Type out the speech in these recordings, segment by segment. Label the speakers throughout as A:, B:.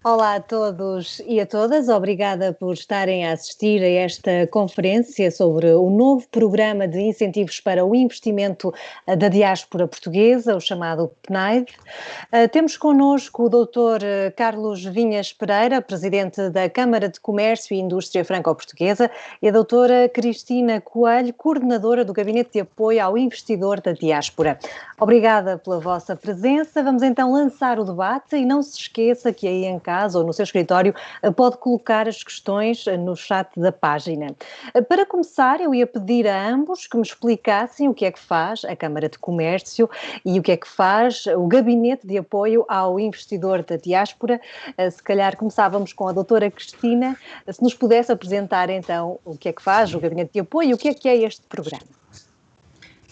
A: Olá a todos e a todas, obrigada por estarem a assistir a esta conferência sobre o novo programa de incentivos para o investimento da diáspora portuguesa, o chamado PNAID. Temos connosco o Dr. Carlos Vinhas Pereira, Presidente da Câmara de Comércio e Indústria Franco-Portuguesa, e a doutora Cristina Coelho, Coordenadora do Gabinete de Apoio ao Investidor da Diáspora. Obrigada pela vossa presença. Vamos então lançar o debate e não se esqueça que aí em casa ou no seu escritório pode colocar as questões no chat da página. Para começar, eu ia pedir a ambos que me explicassem o que é que faz a Câmara de Comércio e o que é que faz o Gabinete de Apoio ao Investidor da Diáspora. Se calhar começávamos com a doutora Cristina, se nos pudesse apresentar então o que é que faz o Gabinete de Apoio e o que é este programa.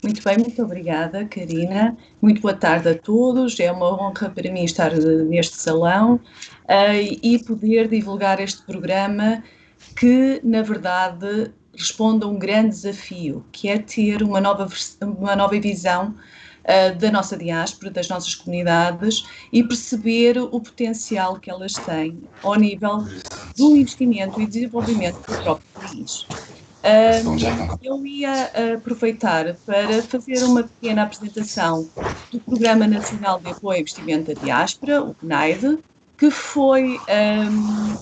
B: Muito bem, muito obrigada, Karina. Muito boa tarde a todos. É uma honra para mim estar neste salão e poder divulgar este programa que, na verdade, responde a um grande desafio, que é ter uma nova visão da nossa diáspora, das nossas comunidades e perceber o potencial que elas têm ao nível do investimento e desenvolvimento do próprio país. Eu ia aproveitar para fazer uma pequena apresentação do Programa Nacional de Apoio ao Investimento da Diáspora, o PNAID, que foi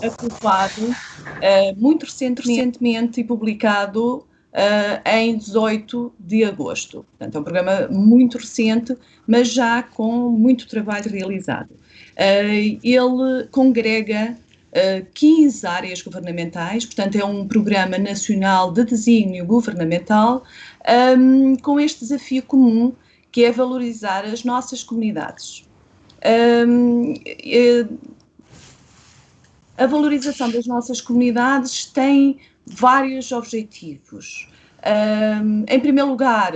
B: aprovado muito recentemente e publicado em 18 de agosto. Portanto, é um programa muito recente, mas já com muito trabalho realizado. Ele congrega 15 áreas governamentais, portanto é um programa nacional de desígnio governamental com este desafio comum que é valorizar as nossas comunidades. A valorização das nossas comunidades tem vários objetivos. Em primeiro lugar,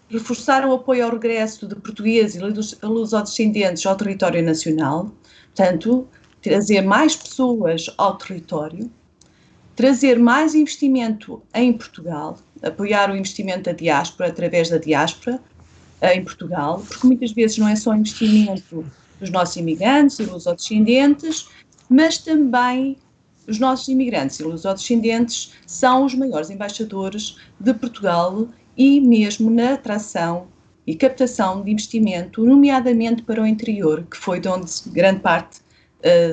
B: reforçar o apoio ao regresso de portugueses e lusodescendentes ao território nacional, portanto, trazer mais pessoas ao território, trazer mais investimento em Portugal, apoiar o investimento da diáspora através da diáspora em Portugal, porque muitas vezes não é só investimento dos nossos imigrantes e lusodescendentes, mas também os nossos imigrantes e lusodescendentes são os maiores embaixadores de Portugal e mesmo na atração e captação de investimento, nomeadamente para o interior, que foi de onde grande parte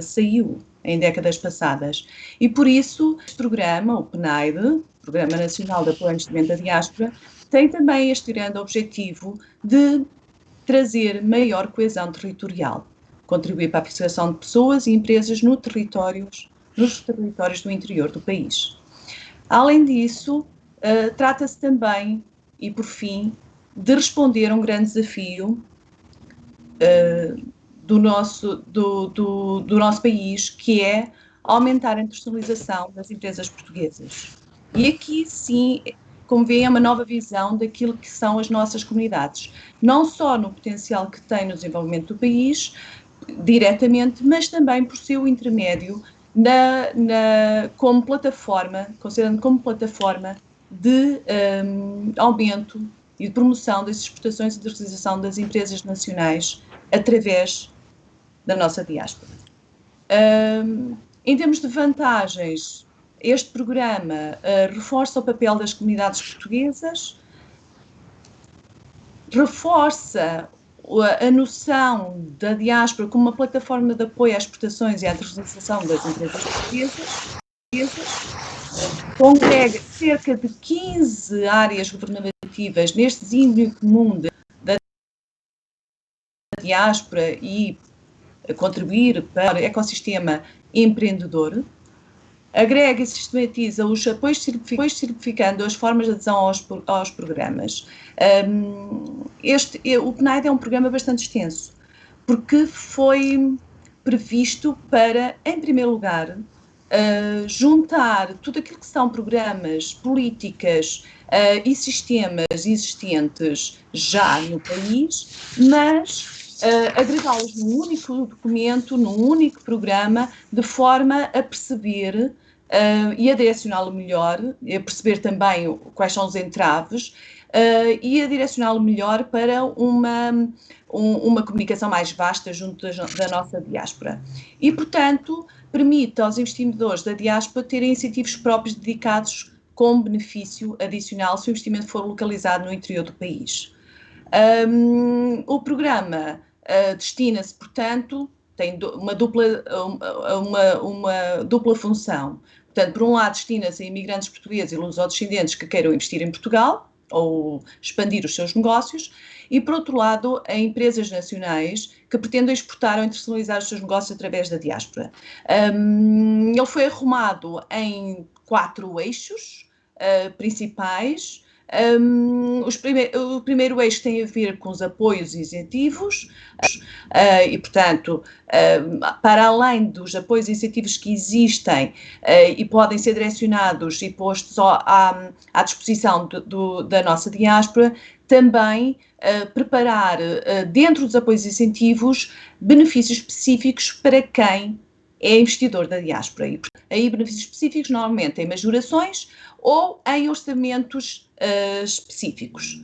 B: saiu em décadas passadas. E por isso, este programa, o PNAID, Programa Nacional de Apoio ao Investimento da Diáspora, tem também este grande objetivo de trazer maior coesão territorial, contribuir para a fixação de pessoas e empresas nos territórios do interior do país. Além disso, trata-se também, e por fim, de responder a um grande desafio do nosso país, que é aumentar a internacionalização das empresas portuguesas. E aqui, sim, como vêem, é uma nova visão daquilo que são as nossas comunidades, não só no potencial que têm no desenvolvimento do país, diretamente, mas também por seu intermédio, considerando como plataforma de aumento e de promoção das exportações e de realização das empresas nacionais através da nossa diáspora. Em termos de vantagens, este programa reforça o papel das comunidades portuguesas, reforça a noção da diáspora como uma plataforma de apoio às exportações e à internacionalização das empresas portuguesas, congrega cerca de 15 áreas governativas neste desígnio comum da diáspora e contribuir para o ecossistema empreendedor, agrega e sistematiza os apoios certificando as formas de adesão aos programas. O PNAID é um programa bastante extenso, porque foi previsto para, em primeiro lugar, juntar tudo aquilo que são programas, políticas e sistemas existentes já no país, mas agregá-los num único documento, num único programa, de forma a perceber e a direcioná-lo melhor, e a perceber também quais são os entraves, e a direcioná-lo melhor para uma comunicação mais vasta junto da nossa diáspora. E, portanto, permite aos investidores da diáspora terem incentivos próprios dedicados com benefício adicional se o investimento for localizado no interior do país. O programa destina-se, portanto, tem uma dupla função. Portanto, por um lado, destina-se a imigrantes portugueses e lusodescendentes que queiram investir em Portugal ou expandir os seus negócios, e, por outro lado, a empresas nacionais que pretendem exportar ou internacionalizar os seus negócios através da diáspora. Ele foi arrumado em 4 eixos principais. O primeiro eixo tem a ver com os apoios e incentivos e, portanto, para além dos apoios e incentivos que existem e podem ser direcionados e postos à disposição da nossa diáspora, também preparar dentro dos apoios e incentivos benefícios específicos para quem é investidor da diáspora. E aí benefícios específicos normalmente em majorações ou em orçamentos específicos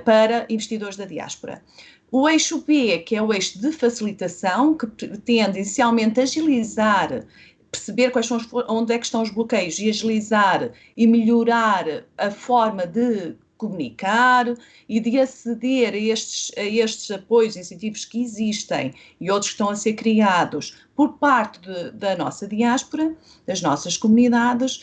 B: para investidores da diáspora. O eixo B, que é o eixo de facilitação, que pretende inicialmente agilizar, perceber onde é que estão os bloqueios e agilizar e melhorar a forma de comunicar e de aceder a estes apoios e incentivos que existem e outros que estão a ser criados por parte da nossa diáspora, das nossas comunidades.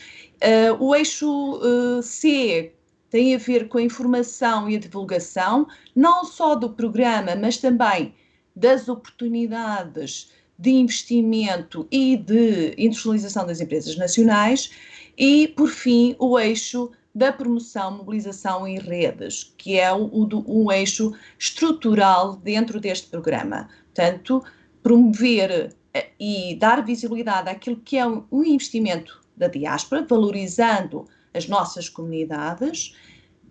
B: O eixo C tem a ver com a informação e a divulgação, não só do programa, mas também das oportunidades de investimento e de internacionalização das empresas nacionais. E, por fim, o eixo da promoção, mobilização e redes, que é um eixo estrutural dentro deste programa. Portanto, promover e dar visibilidade àquilo que é o investimento da diáspora, valorizando as nossas comunidades.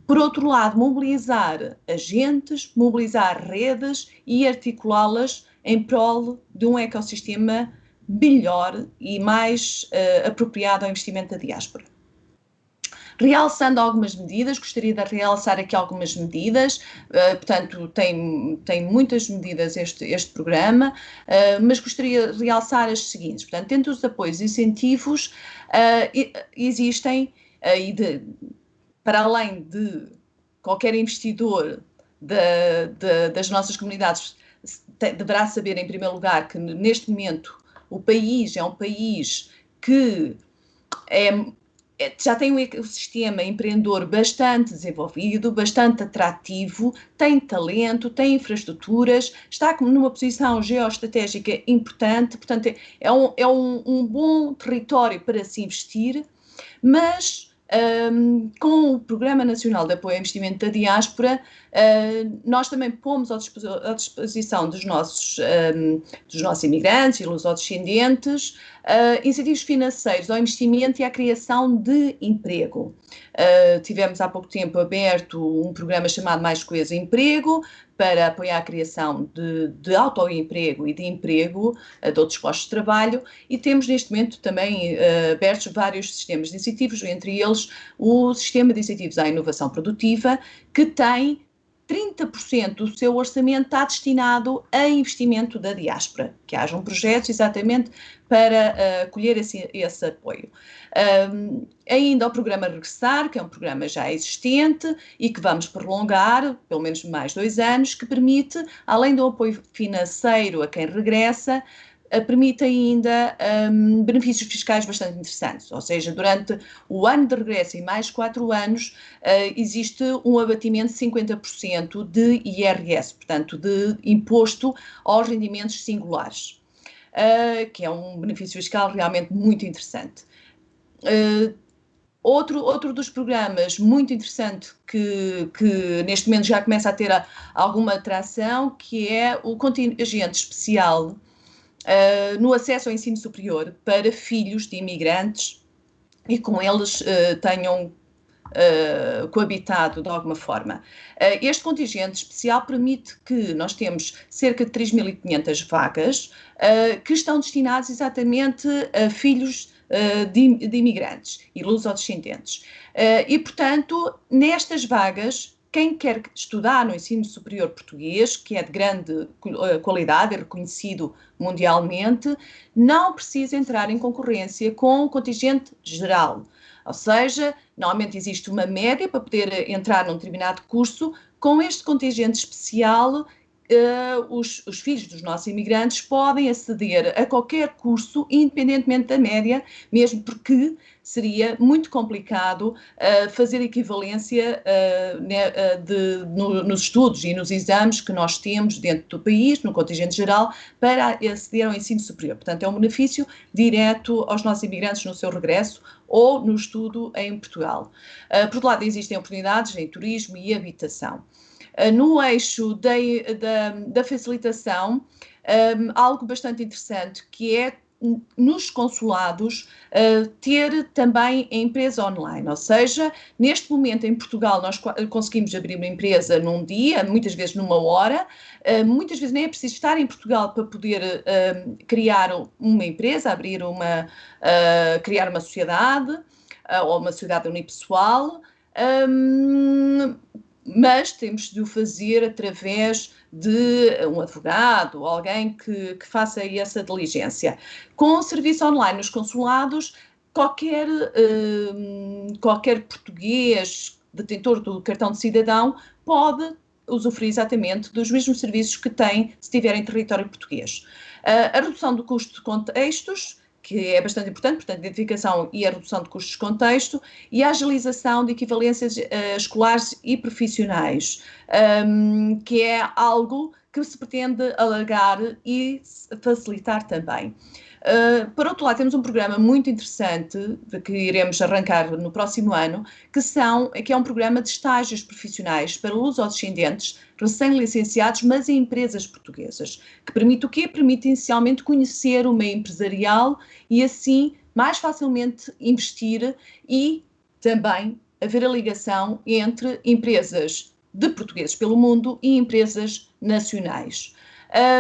B: Por outro lado, mobilizar agentes, mobilizar redes e articulá-las em prol de um ecossistema melhor e mais apropriado ao investimento da diáspora. Realçando algumas medidas, gostaria de realçar aqui algumas medidas, portanto, tem muitas medidas este programa, mas gostaria de realçar as seguintes. Portanto, dentro dos apoios e incentivos, existem, para além de qualquer investidor das nossas comunidades deverá saber, em primeiro lugar, que neste momento o país é um país que já tem um ecossistema empreendedor bastante desenvolvido, bastante atrativo, tem talento, tem infraestruturas, está numa posição geoestratégica importante, portanto é um bom território para se investir, mas com o Programa Nacional de Apoio ao Investimento da Diáspora, nós também pomos à disposição dos nossos imigrantes e lusodescendentes incentivos financeiros ao investimento e à criação de emprego. Tivemos há pouco tempo aberto um programa chamado Mais Coesa Emprego, para apoiar a criação de autoemprego e de emprego de outros postos de trabalho, e temos neste momento também abertos vários sistemas de incentivos, entre eles o Sistema de Incentivos à Inovação Produtiva, que tem 30% do seu orçamento está destinado a investimento da diáspora, que hajam projetos exatamente para acolher esse apoio. Ainda o programa Regressar, que é um programa já existente e que vamos prolongar, pelo menos mais 2 anos, que permite, além do apoio financeiro a quem regressa, permite ainda benefícios fiscais bastante interessantes, ou seja, durante o ano de regresso e mais 4 anos existe um abatimento de 50% de IRS, portanto de imposto aos rendimentos singulares, que é um benefício fiscal realmente muito interessante. Outro dos programas muito interessante que neste momento já começa a ter alguma atração, que é o contingente especial no acesso ao ensino superior para filhos de imigrantes e com eles tenham coabitado de alguma forma. Este contingente especial permite que nós temos cerca de 3.500 vagas que estão destinadas exatamente a filhos de imigrantes e lusodescendentes. E, portanto, nestas vagas, quem quer estudar no ensino superior português, que é de grande qualidade, é reconhecido mundialmente, não precisa entrar em concorrência com o contingente geral. Ou seja, normalmente existe uma média para poder entrar num determinado curso. Com este contingente especial, os filhos dos nossos imigrantes podem aceder a qualquer curso, independentemente da média, mesmo porque seria muito complicado fazer equivalência nos estudos e nos exames que nós temos dentro do país, no contingente geral, para aceder ao ensino superior. Portanto, é um benefício direto aos nossos imigrantes no seu regresso ou no estudo em Portugal. Por outro lado, existem oportunidades em turismo e habitação. No eixo da facilitação, algo bastante interessante, que é nos consulados ter também a empresa online, ou seja, neste momento em Portugal nós conseguimos abrir uma empresa num dia, muitas vezes numa hora, muitas vezes nem é preciso estar em Portugal para poder criar uma empresa, criar uma sociedade ou uma sociedade unipessoal, mas temos de o fazer através de um advogado, alguém que faça essa diligência. Com o serviço online nos consulados, qualquer português detentor do cartão de cidadão pode usufruir exatamente dos mesmos serviços que tem se estiver em território português. A redução do custo de contextos, que é bastante importante, portanto, a identificação e a redução de custos de contexto, e a agilização de equivalências escolares e profissionais, que é algo que se pretende alargar e facilitar também. Por outro lado, temos um programa muito interessante, que iremos arrancar no próximo ano, que é um programa de estágios profissionais para lusodescendentes recém-licenciados, mas em empresas portuguesas, que permite o quê? Permite inicialmente conhecer o meio empresarial e assim mais facilmente investir e também haver a ligação entre empresas de portugueses pelo mundo e empresas nacionais.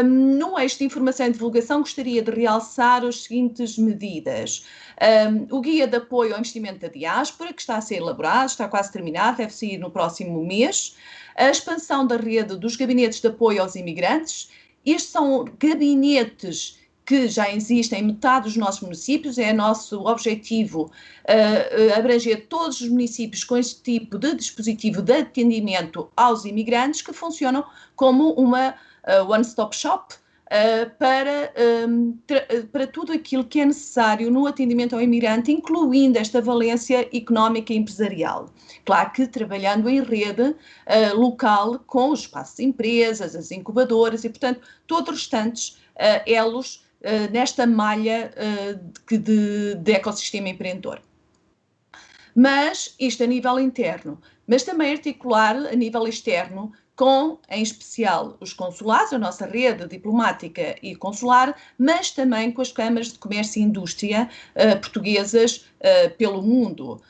B: No eixo de informação e divulgação, gostaria de realçar as seguintes medidas. O guia de apoio ao investimento da diáspora, que está a ser elaborado, está quase terminado, deve sair no próximo mês. A expansão da rede dos gabinetes de apoio aos imigrantes. Estes são gabinetes que já existem em metade dos nossos municípios, é nosso objetivo abranger todos os municípios com este tipo de dispositivo de atendimento aos imigrantes, que funcionam como uma one-stop shop para tudo aquilo que é necessário no atendimento ao imigrante, incluindo esta valência económica e empresarial. Claro que trabalhando em rede local com os espaços de empresas, as incubadoras e, portanto, todos os restantes elos nesta malha de ecossistema empreendedor. Mas isto a nível interno, mas também articular a nível externo com, em especial, os consulados, a nossa rede diplomática e consular, mas também com as câmaras de comércio e indústria portuguesas pelo mundo.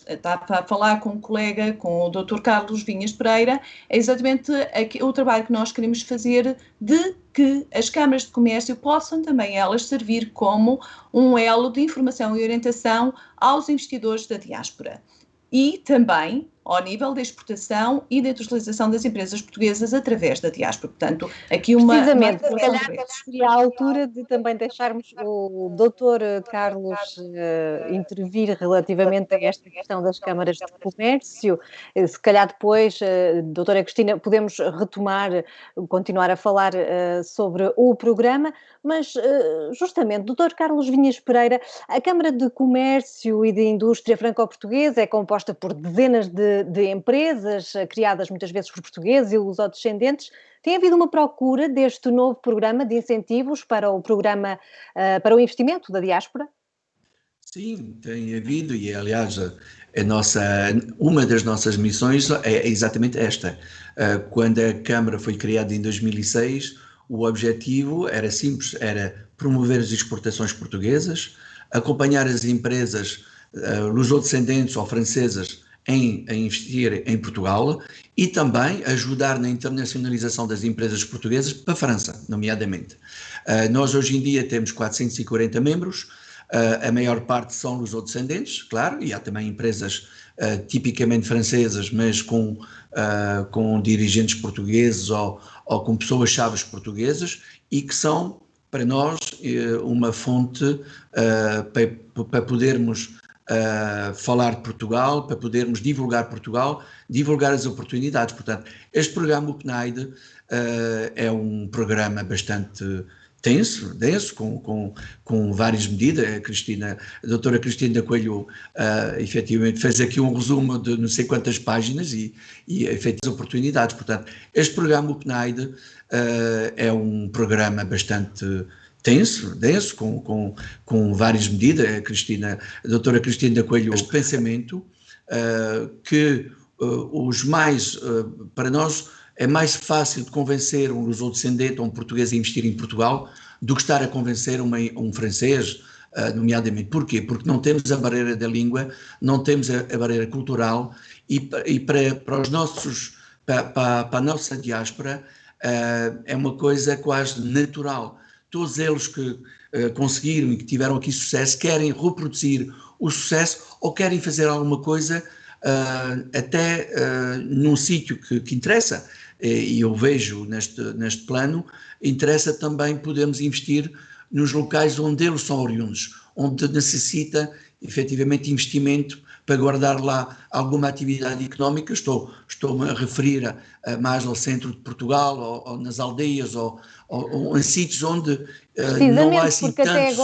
B: Estava a falar com um colega, com o Dr. Carlos Vinhas Pereira, é exatamente o trabalho que nós queremos fazer de que as câmaras de comércio possam também elas servir como um elo de informação e orientação aos investidores da diáspora. E também ao nível da exportação e da utilização das empresas portuguesas através da diáspora. Portanto, aqui
A: precisamente, se calhar seria a altura de também deixarmos o Dr. Carlos intervir relativamente a esta questão das câmaras de comércio. Se calhar depois, doutora Cristina, podemos continuar a falar sobre o programa, mas justamente, Dr. Carlos Vinhas Pereira, a Câmara de Comércio e de Indústria Franco-Portuguesa é composta por dezenas de empresas criadas muitas vezes por portugueses e lusodescendentes. Tem havido uma procura deste novo programa de incentivos para o programa para o investimento da diáspora?
C: Sim, tem havido e, aliás, uma das nossas missões é exatamente esta. Quando a Câmara foi criada em 2006, o objetivo era simples, era promover as exportações portuguesas, acompanhar as empresas lusodescendentes ou francesas em investir em Portugal e também ajudar na internacionalização das empresas portuguesas para a França, nomeadamente. Nós hoje em dia temos 440 membros, A maior parte são lusodescendentes, claro, e há também empresas tipicamente francesas, mas com dirigentes portugueses ou com pessoas-chave portuguesas, e que são, para nós, uma fonte para podermos falar de Portugal, para podermos divulgar Portugal, divulgar as oportunidades. Portanto, este programa, o PNAID, é um programa bastante denso, com várias medidas. A doutora Cristina Coelho, efetivamente, fez aqui um resumo de não sei quantas páginas e efetivamente as oportunidades. Portanto, este programa, o PNAID, é um programa bastante denso, com várias medidas. A doutora Cristina Coelho, este pensamento que para nós é mais fácil de convencer um lusodescendente ou um português a investir em Portugal do que estar a convencer um francês, nomeadamente. Porquê? Porque não temos a barreira da língua, não temos a barreira cultural, e para a nossa diáspora é uma coisa quase natural. Todos eles que conseguiram e que tiveram aqui sucesso querem reproduzir o sucesso ou querem fazer alguma coisa até num sítio que interessa. E eu vejo neste plano, interessa também podermos investir nos locais onde eles são oriundos, onde necessita efetivamente investimento para guardar lá alguma atividade económica. Estou-me a referir mais ao centro de Portugal, ou nas aldeias, ou em sítios onde não há assim
A: porque
C: tantos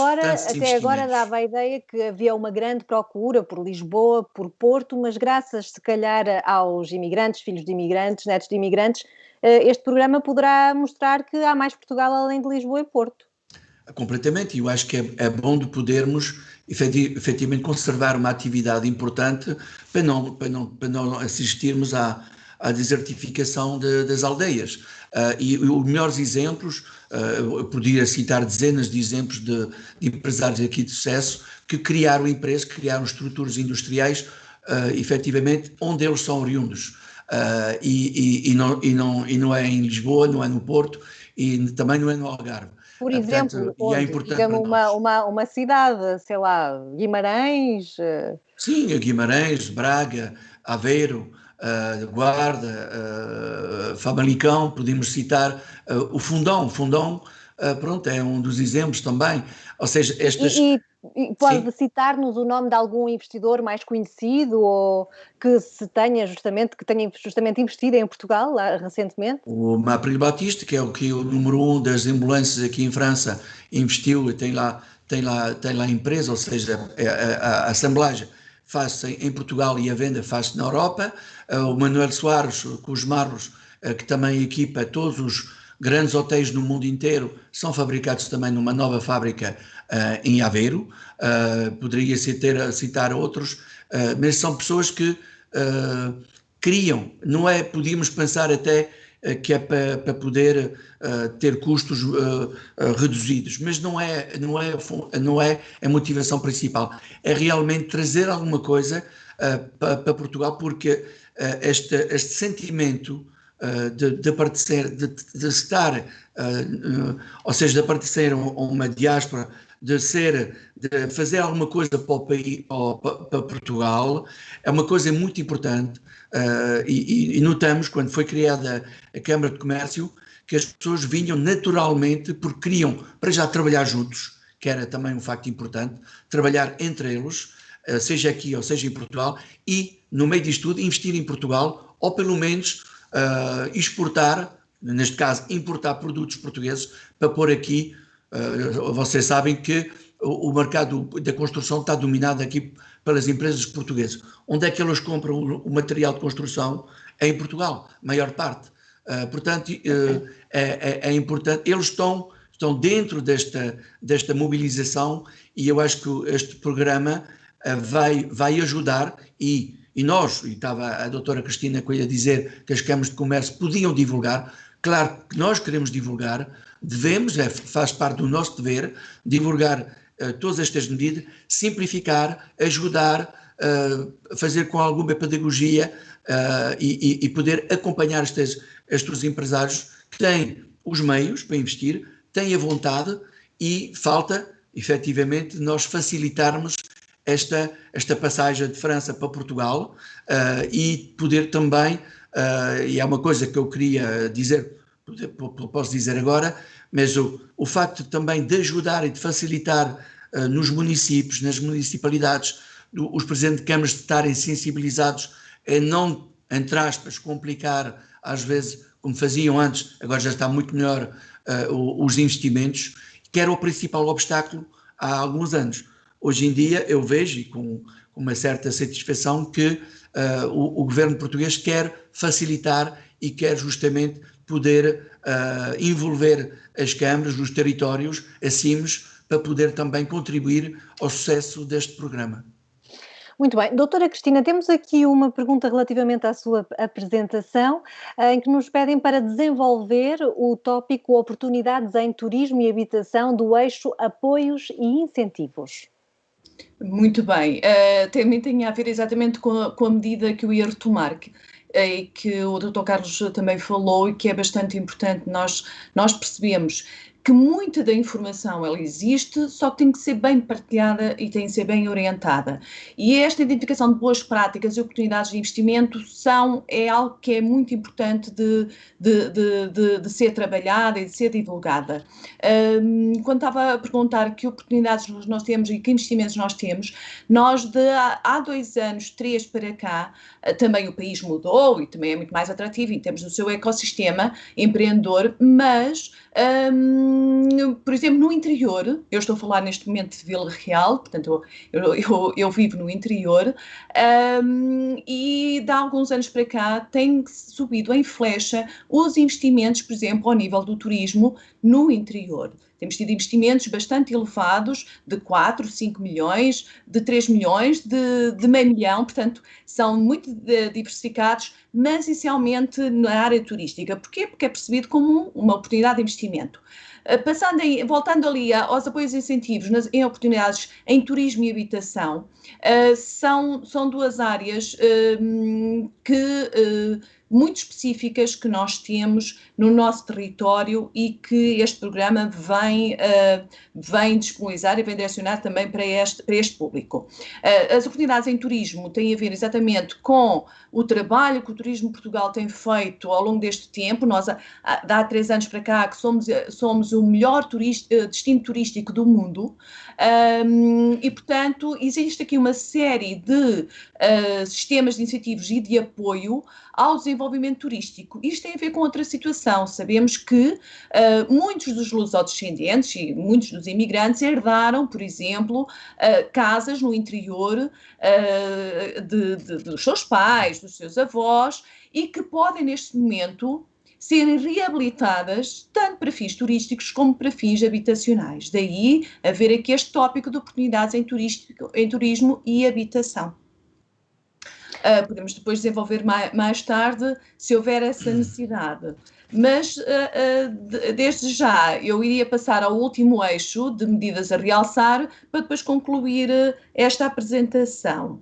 A: até agora dava a ideia que havia uma grande procura por Lisboa, por Porto, mas graças, se calhar, aos imigrantes, filhos de imigrantes, netos de imigrantes, este programa poderá mostrar que há mais Portugal além de Lisboa e Porto.
C: Completamente, e eu acho que é bom de podermos efetivamente conservar uma atividade importante para não assistirmos à desertificação das aldeias. E os melhores exemplos, eu podia citar dezenas de exemplos de empresários aqui de sucesso que criaram empresas, criaram estruturas industriais, efetivamente, onde eles são oriundos. E não é em Lisboa, não é no Porto, e também não é no Algarve.
A: Por exemplo, onde? Diga-me uma cidade, sei lá, Guimarães?
C: Sim, Guimarães, Braga, Aveiro, Guarda, Famalicão, podemos citar o Fundão. O Fundão, pronto, é um dos exemplos também. Ou seja,
A: E pode citar-nos o nome de algum investidor mais conhecido ou que tenha justamente investido em Portugal recentemente?
C: O Maprilho Batista, que é o número 1 das ambulâncias aqui em França, investiu e tem lá a empresa, ou seja, a assemblagem faz-se em Portugal e a venda faz-se na Europa. O Manuel Soares, com os Marlos, que também equipa todos os grandes hotéis no mundo inteiro, são fabricados também numa nova fábrica em Aveiro. Poderia citar outros, mas são pessoas que criam, não é? Podíamos pensar até que é para poder ter custos reduzidos, mas não é a motivação principal. É realmente trazer alguma coisa para Portugal, porque este sentimento de pertencer, de estar, ou seja, de pertencer a uma diáspora, de fazer alguma coisa para o país, para Portugal, é uma coisa muito importante. E notamos, quando foi criada a Câmara de Comércio, que as pessoas vinham naturalmente porque queriam, para já, trabalhar juntos, que era também um facto importante, trabalhar entre eles, seja aqui ou seja em Portugal, e, no meio disto tudo, investir em Portugal, ou pelo menos exportar, neste caso, importar produtos portugueses para pôr aqui. Vocês sabem que o mercado da construção está dominado aqui pelas empresas portuguesas. Onde é que elas compram o material de construção? É em Portugal, maior parte. Portanto, é importante. Eles estão dentro desta mobilização, e eu acho que este programa vai ajudar, e nós, e estava a doutora Cristina Coelho a dizer que as câmaras de comércio podiam divulgar. Claro que nós queremos divulgar, faz parte do nosso dever, divulgar todas estas medidas, simplificar, ajudar, fazer com alguma pedagogia e poder acompanhar estes empresários que têm os meios para investir, têm a vontade, e falta efetivamente, nós facilitarmos esta passagem de França para Portugal e poder também, e é uma coisa que eu queria dizer, posso dizer agora, mas o facto também de ajudar e de facilitar nos municípios, nas municipalidades, os presidentes de câmaras de estarem sensibilizados a não, entre aspas, complicar, às vezes, como faziam antes, agora já está muito melhor, os investimentos, que era o principal obstáculo há alguns anos. Hoje em dia eu vejo, e com uma certa satisfação, que o governo português quer facilitar e quer justamente poder envolver as câmaras, os territórios, acimos, para poder também contribuir ao sucesso deste programa.
A: Muito bem. Doutora Cristina, temos aqui uma pergunta relativamente à sua apresentação, em que nos pedem para desenvolver o tópico oportunidades em turismo e habitação do eixo apoios e incentivos.
B: Muito bem. Também tem a ver exatamente com a medida que eu ia retomar, que o Dr. Carlos também falou e que é bastante importante nós percebemos que muita da informação ela existe, só que tem que ser bem partilhada e tem que ser bem orientada. E esta identificação de boas práticas e oportunidades de investimento é algo que é muito importante de ser trabalhada e de ser divulgada. Quando estava a perguntar que oportunidades nós temos e que investimentos nós temos, nós há 2 anos, 3 para cá, também o país mudou e também é muito mais atrativo em termos do seu ecossistema empreendedor, mas por exemplo, no interior, eu estou a falar neste momento de Vila Real, portanto eu vivo no interior, e de há alguns anos para cá tem subido em flecha os investimentos, por exemplo, ao nível do turismo no interior. Temos tido investimentos bastante elevados, de 4, 5 milhões, de 3 milhões, de meio milhão, portanto, são muito diversificados, mas essencialmente na área turística. Porquê? Porque é percebido como uma oportunidade de investimento. Voltando ali aos apoios e incentivos em oportunidades em turismo e habitação, são 2 áreas muito específicas que nós temos no nosso território e que este programa vem disponibilizar e vem direcionar também para este público. As oportunidades em turismo têm a ver exatamente com o trabalho que o Turismo Portugal tem feito ao longo deste tempo. Nós, há 3 anos para cá, que somos o melhor destino turístico do mundo e, portanto, existe aqui uma série de sistemas de incentivos e de apoio ao desenvolvimento turístico. Isto tem a ver com outra situação. Sabemos que muitos dos lusodescendentes e muitos dos imigrantes herdaram, por exemplo, casas no interior dos seus pais, dos seus avós, e que podem, neste momento, serem reabilitadas tanto para fins turísticos como para fins habitacionais. Daí haver aqui este tópico de oportunidades em turismo e habitação. Podemos depois desenvolver mais tarde, se houver essa necessidade. Mas, desde já, eu iria passar ao último eixo de medidas a realçar para depois concluir esta apresentação.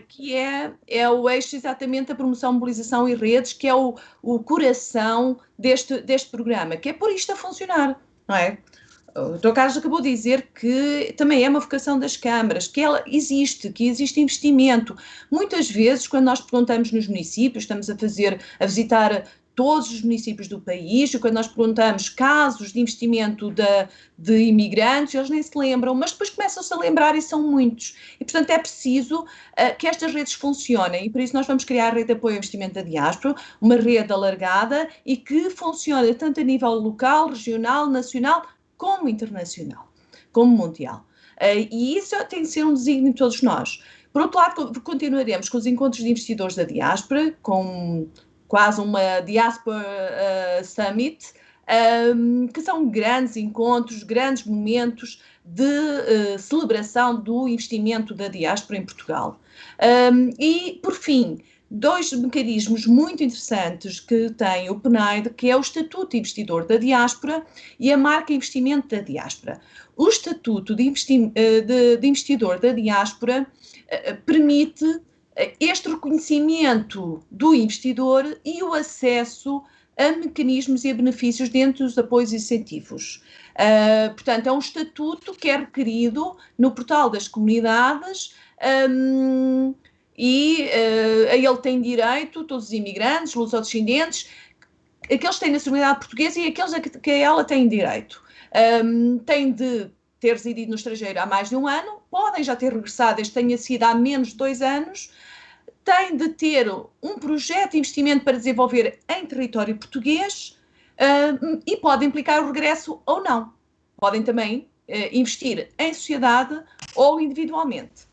B: Que é o eixo exatamente da promoção, mobilização e redes, que é o coração deste programa, que é pôr isto a funcionar, não é? O Dr. Carlos acabou de dizer que também é uma vocação das câmaras, que existe investimento. Muitas vezes, quando nós perguntamos nos municípios, estamos a visitar todos os municípios do país, e quando nós perguntamos casos de investimento de imigrantes, eles nem se lembram, mas depois começam-se a lembrar e são muitos. E, portanto, é preciso que estas redes funcionem, e por isso nós vamos criar a rede de apoio ao investimento da diáspora, uma rede alargada e que funcione tanto a nível local, regional, nacional, como internacional, como mundial. E isso tem de ser um desígnio de todos nós. Por outro lado, continuaremos com os encontros de investidores da diáspora, com quase uma Diaspora Summit, que são grandes encontros, grandes momentos de celebração do investimento da diáspora em Portugal. E, por fim, 2 mecanismos muito interessantes que tem o PNAD, que é o Estatuto de Investidor da Diáspora e a Marca Investimento da Diáspora. O Estatuto de Investidor da Diáspora permite este reconhecimento do investidor e o acesso a mecanismos e a benefícios dentro dos apoios e incentivos. Portanto, é um estatuto que é requerido no portal das comunidades e a ele tem direito todos os imigrantes, lusodescendentes, aqueles que têm nacionalidade portuguesa e aqueles a que ela tem direito. Têm de ter residido no estrangeiro há mais de um ano, podem já ter regressado, este tenha sido há menos de 2 anos, têm de ter um projeto de investimento para desenvolver em território português e pode implicar o regresso ou não. Podem também investir em sociedade ou individualmente.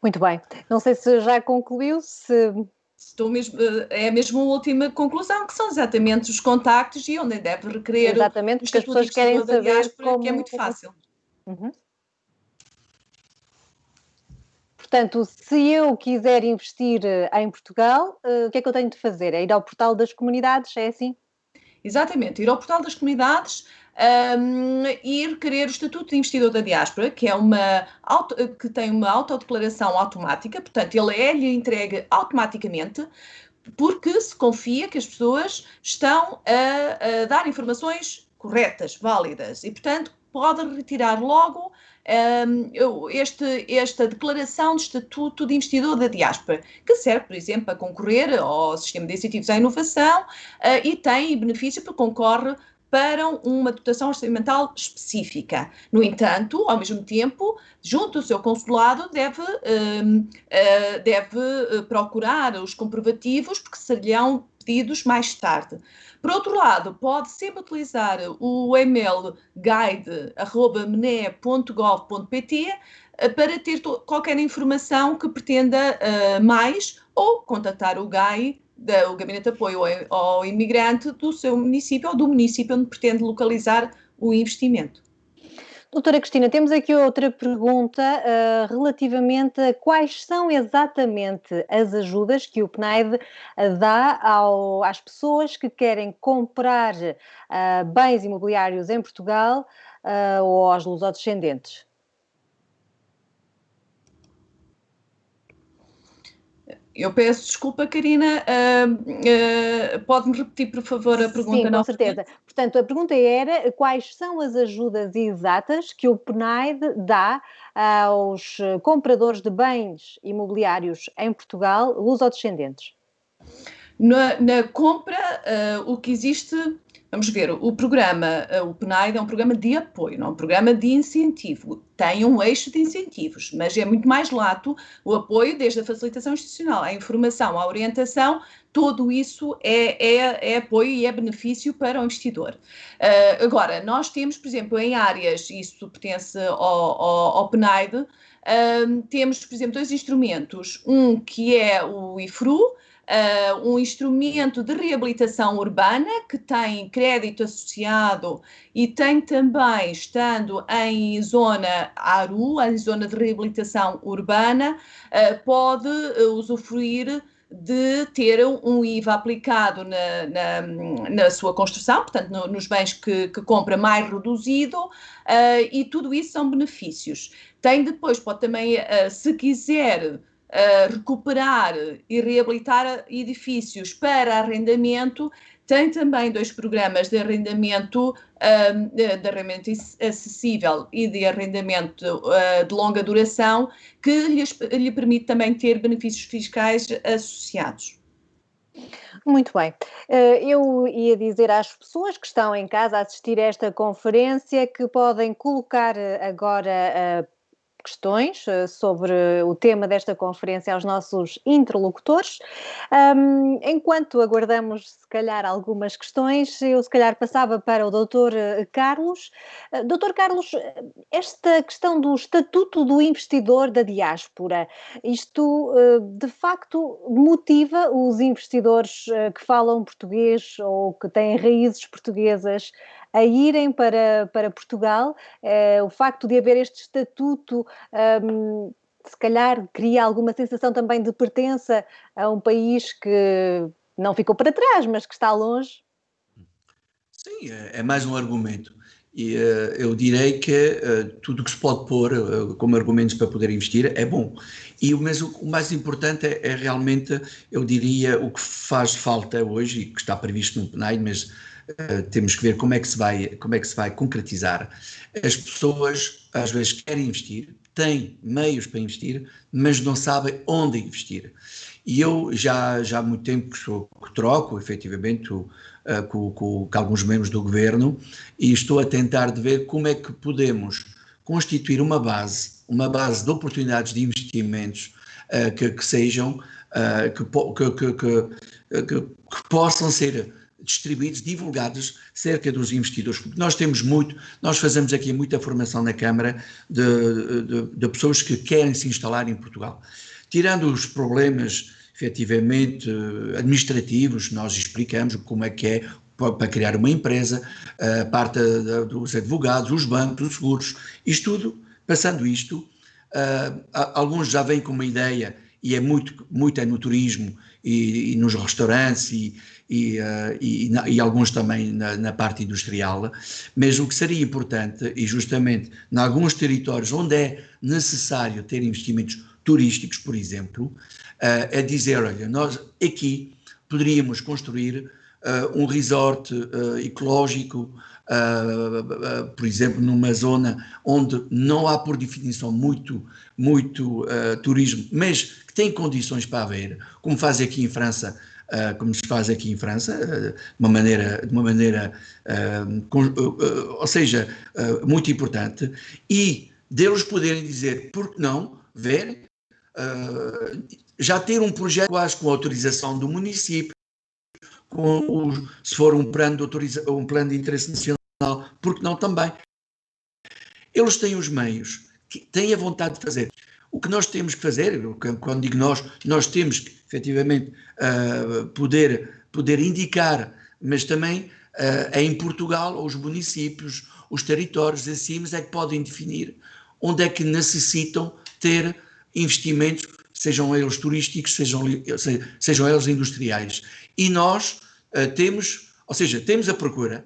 A: Muito bem. Não sei se já concluiu,
B: É mesmo a última conclusão, que são exatamente os contactos e onde deve requerer
A: exatamente, porque as pessoas querem saber
B: diáspora, como... que é muito fácil.
A: Uhum. Portanto, se eu quiser investir em Portugal, o que é que eu tenho de fazer? É ir ao portal das comunidades, é assim?
B: Exatamente, ir ao portal das comunidades e requerer o Estatuto de Investidor da Diáspora, que tem uma autodeclaração automática, portanto, ele é-lhe entregue automaticamente, porque se confia que as pessoas estão a dar informações corretas, válidas, e, portanto, pode retirar logo esta declaração de estatuto de investidor da diáspora, que serve, por exemplo, para concorrer ao sistema de incentivos à inovação e tem benefício porque concorre para uma dotação orçamental específica. No entanto, ao mesmo tempo, junto ao seu consulado, deve procurar os comprovativos, porque serão pedidos mais tarde. Por outro lado, pode sempre utilizar o e-mail guide@mne.gov.pt para ter qualquer informação que pretenda mais ou contactar o GAI, o Gabinete de Apoio ao Imigrante do seu município ou do município onde pretende localizar o investimento.
A: Doutora Cristina, temos aqui outra pergunta relativamente a quais são exatamente as ajudas que o PNAD dá às pessoas que querem comprar bens imobiliários em Portugal ou aos lusodescendentes.
B: Eu peço desculpa, Karina, pode-me repetir, por favor, a pergunta?
A: Sim, com certeza. Portanto, a pergunta era quais são as ajudas exatas que o PNAD dá aos compradores de bens imobiliários em Portugal, lusodescendentes?
B: Na compra, o que existe... Vamos ver, o programa, o PNAD é um programa de apoio, não é um programa de incentivo. Tem um eixo de incentivos, mas é muito mais lato o apoio, desde a facilitação institucional, à informação, à orientação, tudo isso é apoio e é benefício para o investidor. Agora, nós temos, por exemplo, em áreas, isso pertence ao PNAD, temos, por exemplo, 2 instrumentos. Um que é o IFRU, um instrumento de reabilitação urbana que tem crédito associado e tem também, estando em zona ARU, em zona de reabilitação urbana, pode usufruir de ter um IVA aplicado na sua construção, portanto, nos bens que compra mais reduzido, e tudo isso são benefícios. Tem depois, pode também, se quiser, recuperar e reabilitar edifícios para arrendamento, tem também 2 programas de arrendamento acessível e de arrendamento de longa duração, que lhe permite também ter benefícios fiscais associados.
A: Muito bem. Eu ia dizer às pessoas que estão em casa a assistir a esta conferência que podem colocar agora questões sobre o tema desta conferência aos nossos interlocutores. Enquanto aguardamos, se calhar, algumas questões, eu se calhar passava para o Dr. Carlos. Dr. Carlos, esta questão do Estatuto do Investidor da Diáspora, isto de facto motiva os investidores que falam português ou que têm raízes portuguesas a irem para Portugal? O facto de haver este estatuto, se calhar, cria alguma sensação também de pertença a um país que não ficou para trás, mas que está longe?
C: Sim, é mais um argumento. E eu direi que tudo o que se pode pôr como argumentos para poder investir é bom. Mas o mais importante é realmente, eu diria, o que faz falta hoje, e que está previsto no PNAE, mas temos que ver como é que se vai concretizar. As pessoas às vezes querem investir, têm meios para investir, mas não sabem onde investir. E eu já há muito tempo que troco, efetivamente, com alguns membros do governo, e estou a tentar de ver como é que podemos constituir uma base de oportunidades de investimentos que sejam, que possam ser distribuídos, divulgados cerca dos investidores, porque nós fazemos aqui muita formação na Câmara de pessoas que querem se instalar em Portugal. Tirando os problemas, efetivamente, administrativos, nós explicamos como é que é para criar uma empresa, a parte dos advogados, os bancos, os seguros, isto tudo, passando isto, alguns já vêm com uma ideia, e é muito é no turismo e nos restaurantes e alguns também na parte industrial, mas o que seria importante, e justamente em alguns territórios onde é necessário ter investimentos turísticos, por exemplo, é dizer, olha, nós aqui poderíamos construir um resort ecológico, por exemplo, numa zona onde não há por definição muito turismo, mas que tem condições para haver, como faz aqui em França, como se faz aqui em França, de uma maneira ou seja, muito importante, e deles poderem dizer, por que não, ver, já ter um projeto quase com a autorização do município, se for um plano de interesse nacional, porque não também. Eles têm os meios, têm a vontade de fazer. O que nós temos que fazer, quando digo nós temos que, efetivamente, poder indicar, mas também em Portugal, os municípios, os territórios acima é que podem definir onde é que necessitam ter investimentos, sejam eles turísticos, sejam eles industriais. E nós temos a procura,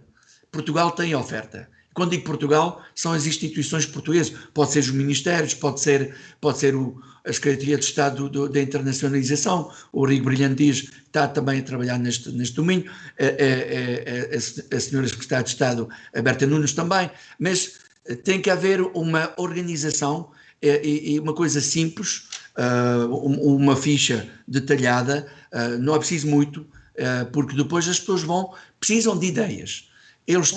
C: Portugal tem a oferta. Quando digo Portugal, são as instituições portuguesas, pode ser os ministérios, pode ser a Secretaria de Estado da Internacionalização, o Rigo Brilhante Dias está também a trabalhar neste domínio, a senhora Secretária de Estado, a Berta Nunes também, mas tem que haver uma organização e uma coisa simples, uma ficha detalhada, não é preciso muito, porque depois as pessoas precisam de ideias. Eles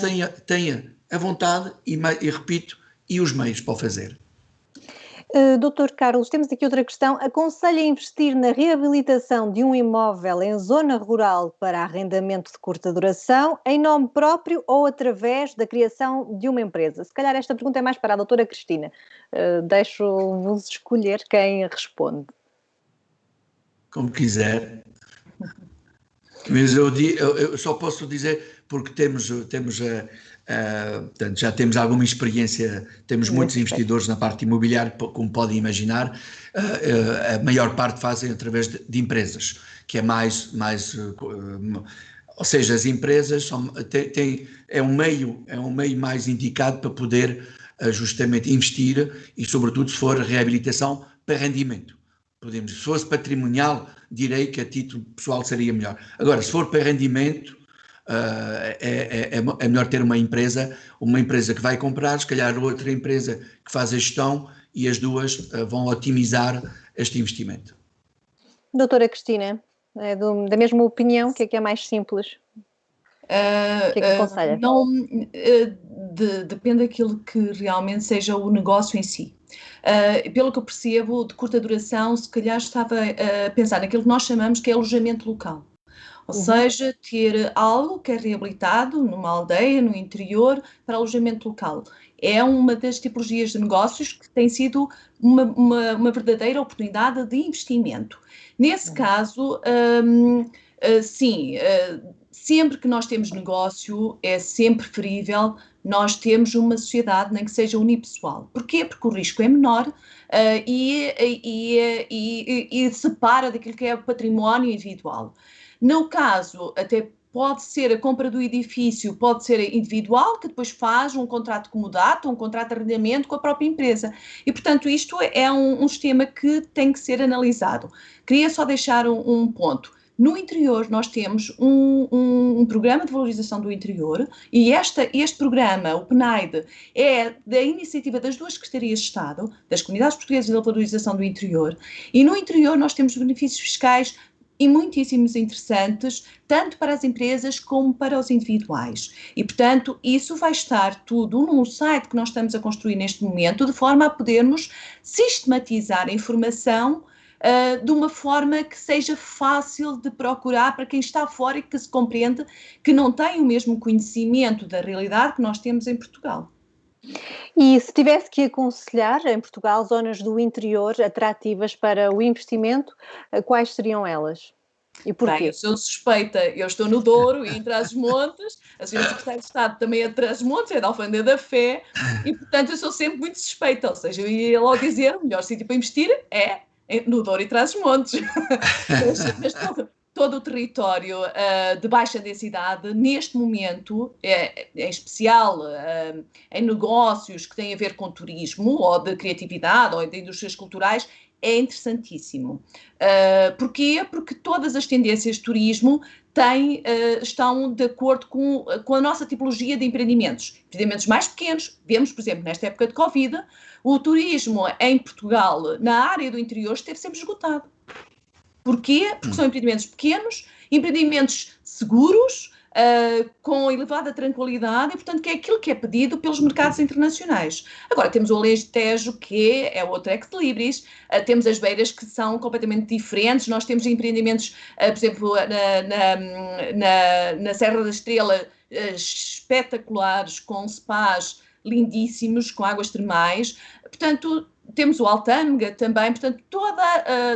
C: têm a vontade e repito, e os meios para o fazer.
A: Dr. Carlos, temos aqui outra questão. Aconselha a investir na reabilitação de um imóvel em zona rural para arrendamento de curta duração, em nome próprio ou através da criação de uma empresa? Se calhar esta pergunta é mais para a doutora Cristina. Deixo-vos escolher quem responde.
C: Como quiser. Mas eu só posso dizer, porque portanto, já temos alguma experiência, temos muitos investidores na parte imobiliária, como podem imaginar, a maior parte fazem através de empresas, que é mais ou seja, as empresas é um meio mais indicado para poder justamente investir e, sobretudo, se for reabilitação para rendimento. Se fosse patrimonial, direi que a título pessoal seria melhor. Agora, se for para rendimento, é melhor ter uma empresa que vai comprar, se calhar outra empresa que faz a gestão, e as duas vão otimizar este investimento.
A: Doutora Cristina, é da mesma opinião? O que é mais simples? O que é que aconselha?
B: Depende daquilo que realmente seja o negócio em si. Pelo que eu percebo, de curta duração, se calhar estava a pensar naquilo que nós chamamos que é alojamento local. Ou seja, ter algo que é reabilitado numa aldeia, no interior, para alojamento local. É uma das tipologias de negócios que tem sido uma verdadeira oportunidade de investimento. Nesse caso, sim, sempre que nós temos negócio, é sempre preferível nós termos uma sociedade, nem que seja unipessoal. Porquê? Porque o risco é menor e separa daquilo que é o património individual. No caso, até pode ser a compra do edifício, pode ser individual, que depois faz um contrato comodato, um contrato de arrendamento com a própria empresa. E, portanto, isto é um sistema que tem que ser analisado. Queria só deixar um ponto. No interior, nós temos um programa de valorização do interior e este programa, o PNAID, é da iniciativa das duas Secretarias de Estado, das Comunidades Portuguesas da Valorização do Interior, e no interior nós temos benefícios fiscais e muitíssimos interessantes, tanto para as empresas como para os individuais. E, portanto, isso vai estar tudo num site que nós estamos a construir neste momento, de forma a podermos sistematizar a informação de uma forma que seja fácil de procurar para quem está fora e que se compreende que não tem o mesmo conhecimento da realidade que nós temos em Portugal.
A: E se tivesse que aconselhar em Portugal zonas do interior atrativas para o investimento, quais seriam elas? E porquê?
B: Bem, eu sou suspeita, eu estou no Douro e em Trás-os-Montes, a senhora Secretária de Estado também é de Trás-os-Montes, é da Alfândega da Fé, e portanto eu sou sempre muito suspeita, ou seja, eu ia logo dizer, o melhor sítio para investir é no Douro e Trás-os-Montes. Mas todo o território de baixa densidade, neste momento, em especial em negócios que têm a ver com turismo, ou de criatividade, ou de indústrias culturais, é interessantíssimo. Porquê? Porque todas as tendências de turismo estão de acordo com a nossa tipologia de empreendimentos. Empreendimentos mais pequenos. Vemos, por exemplo, nesta época de Covid, o turismo em Portugal, na área do interior, esteve sempre esgotado. Porquê? Porque são empreendimentos pequenos, empreendimentos seguros, com elevada tranquilidade e, portanto, que é aquilo que é pedido pelos mercados internacionais. Agora, temos o Alentejo, que é outro ex-libris, temos as beiras que são completamente diferentes, nós temos empreendimentos, por exemplo, na Serra da Estrela, espetaculares, com spas lindíssimos, com águas termais, portanto, temos o Altâmega também, portanto,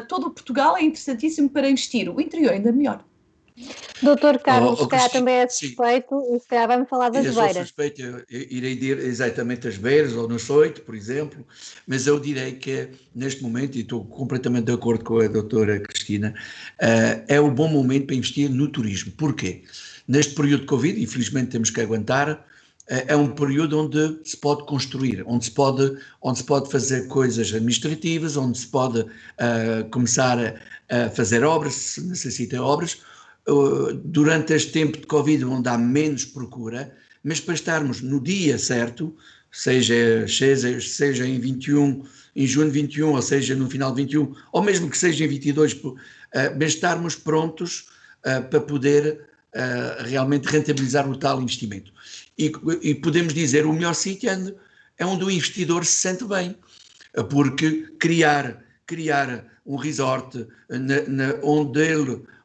B: todo o Portugal é interessantíssimo para investir, o interior ainda melhor.
A: Doutor Carlos, se calhar também é suspeito, e se calhar vai-me falar das beiras.
C: Eu sou suspeito, eu irei dizer exatamente as beiras, ou no Açoite, por exemplo, mas eu direi que neste momento, e estou completamente de acordo com a doutora Cristina, é um bom momento para investir no turismo. Porquê? Neste período de Covid, infelizmente temos que aguentar, é um período onde se pode construir, onde se pode fazer coisas administrativas, onde se pode começar a fazer obras, se necessita obras, durante este tempo de Covid, onde há menos procura, mas para estarmos no dia certo, seja em 21, em junho de 21, ou seja no final de 21, ou mesmo que seja em 22, mas estarmos prontos para poder realmente rentabilizar o tal investimento. E podemos dizer, o melhor sítio é onde o investidor se sente bem, porque criar um resort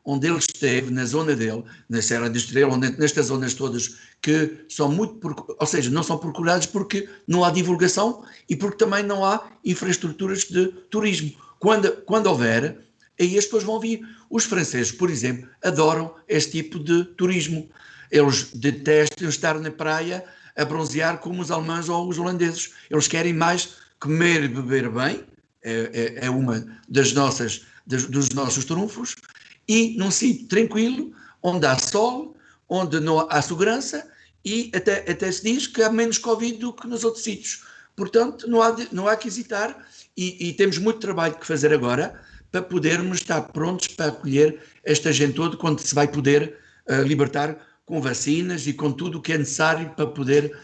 C: onde ele esteve, na zona dele, na Serra da Estrela, nestas zonas todas que são ou seja, não são procuradas porque não há divulgação e porque também não há infraestruturas de turismo. Quando houver, aí as pessoas vão vir. Os franceses, por exemplo, adoram este tipo de turismo. Eles detestam estar na praia a bronzear como os alemães ou os holandeses. Eles querem mais comer e beber bem, é uma dos nossos trunfos, e num sítio tranquilo, onde há sol, onde não há segurança, e até se diz que há menos Covid do que nos outros sítios. Portanto, não há que hesitar, e temos muito trabalho que fazer agora para podermos estar prontos para acolher esta gente toda quando se vai poder libertar com vacinas e com tudo o que é necessário para poder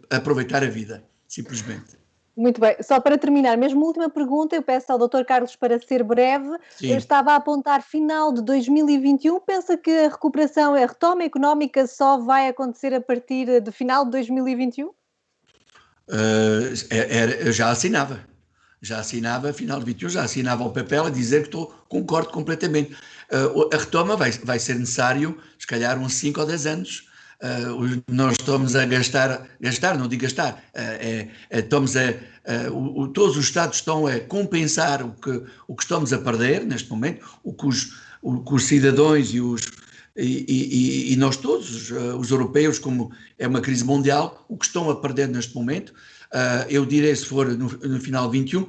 C: aproveitar a vida, simplesmente.
A: Muito bem. Só para terminar, mesmo última pergunta, eu peço ao Dr. Carlos para ser breve.
C: Sim.
A: Eu estava a apontar final de 2021. Pensa que a recuperação, a retoma económica só vai acontecer a partir de final de 2021?
C: Eu já assinava, final de 21, já assinava o papel a dizer que concordo completamente. A retoma vai ser necessário, se calhar, uns 5 ou 10 anos. Nós estamos a gastar, não digo gastar, todos os Estados estão a compensar o que estamos a perder neste momento, o que os cidadãos e nós todos, os europeus, como é uma crise mundial, o que estão a perder neste momento. Eu direi, se for no final de 21,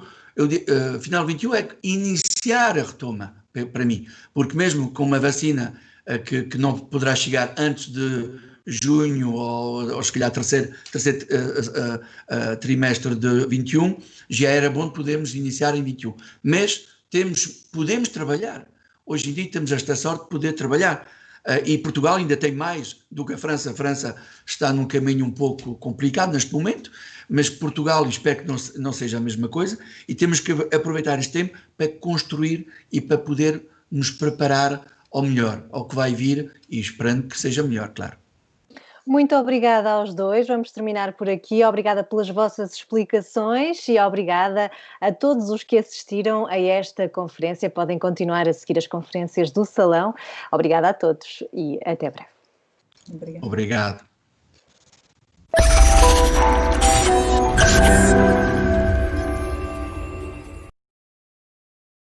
C: final de 21 é iniciar a retoma, para mim, porque mesmo com uma vacina que não poderá chegar antes de junho ou se calhar terceiro trimestre de 21, já era bom podermos iniciar em 21. Mas podemos trabalhar. Hoje em dia temos esta sorte de poder trabalhar. E Portugal ainda tem mais do que a França. A França está num caminho um pouco complicado neste momento, mas Portugal, espero que não seja a mesma coisa, e temos que aproveitar este tempo para construir e para poder nos preparar ao melhor, ao que vai vir, e esperando que seja melhor, claro.
A: Muito obrigada aos dois, vamos terminar por aqui. Obrigada pelas vossas explicações e obrigada a todos os que assistiram a esta conferência. Podem continuar a seguir as conferências do Salão. Obrigada a todos e até breve.
B: Obrigada.
C: Obrigado.